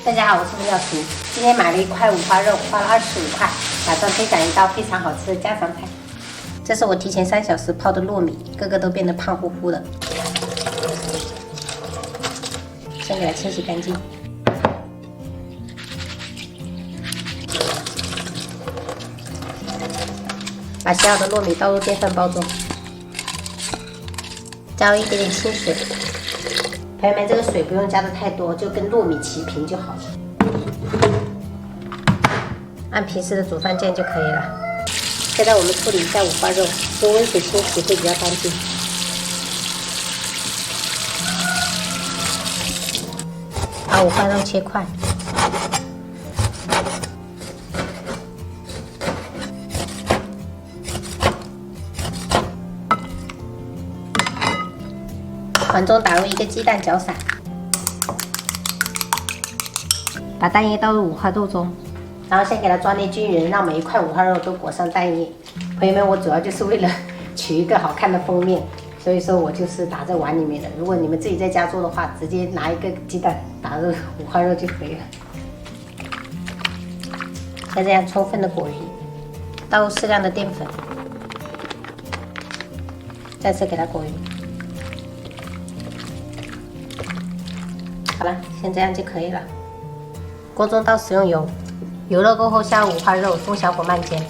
大家好，我是廖婷。今天买了一块五花肉，花了25块，打算分享一道非常好吃的家常菜。这是我提前3小时泡的糯米，个个都变得胖乎乎的。先给它清洗干净。把洗好的糯米倒入电饭煲中，加入一点点清水。朋友们，这个水不用加的太多，就跟糯米齐平就好了。按平时的煮饭键就可以了。现在我们处理一下五花肉，用温水清洗会比较干净。把五花肉切块。碗中打入1个鸡蛋，搅散，把蛋液倒入五花肉中，然后先给它抓捏均匀，让每一块五花肉都裹上蛋液。朋友们，我主要就是为了取一个好看的封面，所以说我就是打在碗里面的。如果你们自己在家做的话，直接拿1个鸡蛋打入五花肉就可以了。像这样充分的裹匀，倒入适量的淀粉，再次给它裹匀。好了，先这样就可以了。锅中倒食用油，油热过后下入五花肉，中小火慢煎。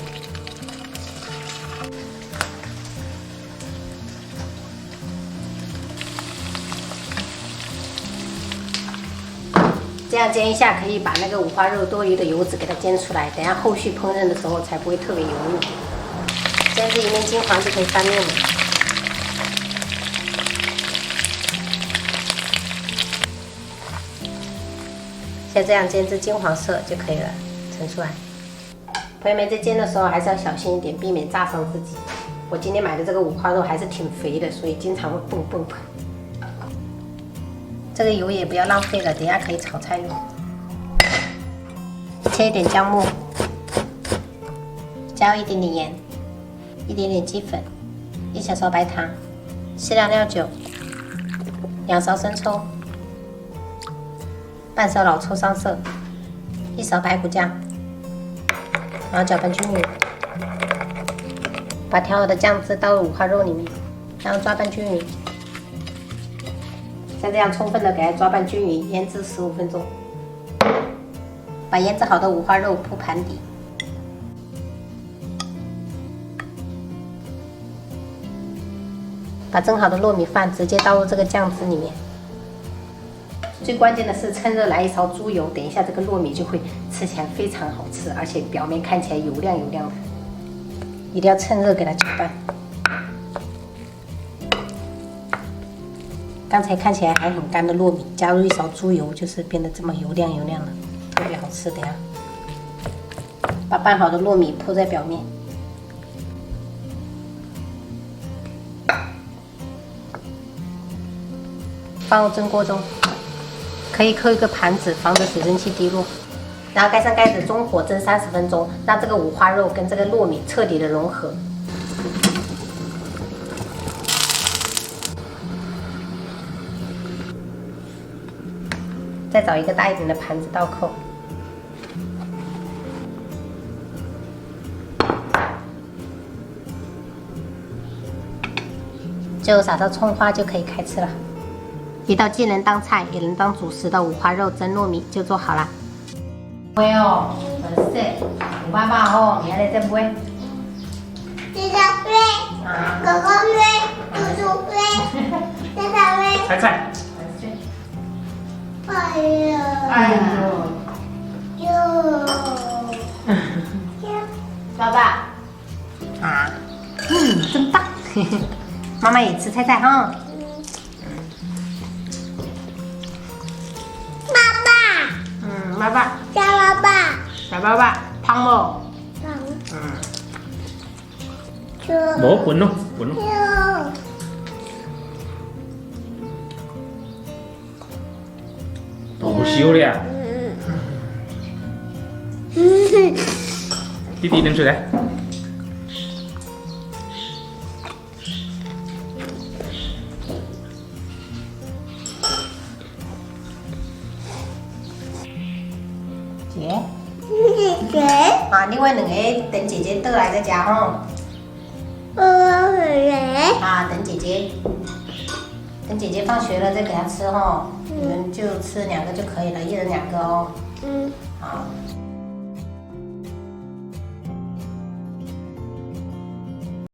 这样煎一下，可以把那个五花肉多余的油脂给它煎出来，等下后续烹饪的时候才不会特别油腻。煎至一面金黄就可以翻面了。像这样煎至金黄色就可以了，盛出来。朋友们在煎的时候还是要小心一点，避免炸伤自己。我今天买的这个五花肉还是挺肥的，所以经常会蹦蹦蹦。这个油也不要浪费了，等下可以炒菜用。切一点姜末，加入一点点盐，一点点鸡粉，1小勺白糖，适量料酒，2勺生抽。半勺老抽上色，1勺排骨酱，然后搅拌均匀。把调好的酱汁倒入五花肉里面，然后抓拌均匀。像这样充分的给它抓拌均匀，腌制15分钟。把腌制好的五花肉铺盘底，把蒸好的糯米饭直接倒入这个酱汁里面。最关键的是趁热来1勺猪油，等一下这个糯米就会吃起来非常好吃，而且表面看起来油亮油亮的。一定要趁热给它搅拌。刚才看起来还很干的糯米，加入1勺猪油，就是变得这么油亮油亮的，特别好吃。等一下把拌好的糯米铺在表面，放入蒸锅中。可以扣一个盘子，防止水蒸气滴落，然后盖上盖子，中火蒸30分钟，让这个五花肉跟这个糯米彻底的融合。再找一个大一点的盘子倒扣，最后撒上葱花就可以开吃了。一道既能当菜也能当主食的五花肉蒸糯米就做好了。喂哦，粉丝，我爸爸哦，你来蒸不？姐姐飞，哥哥飞，叔叔飞，姐姐飞。菜。哎呦，爸爸，啊，真棒！妈妈也吃菜菜哈。爸爸，小爸爸，小爸爸，胖不？冇滚咯，滚咯。好笑了呀！弟弟拎出嚟。姐。姐，啊，另外2个等姐姐倒来再加吼。我回来。啊，等姐姐放学了再给她吃吼。你们就吃2个就可以了，1人2个哦。好。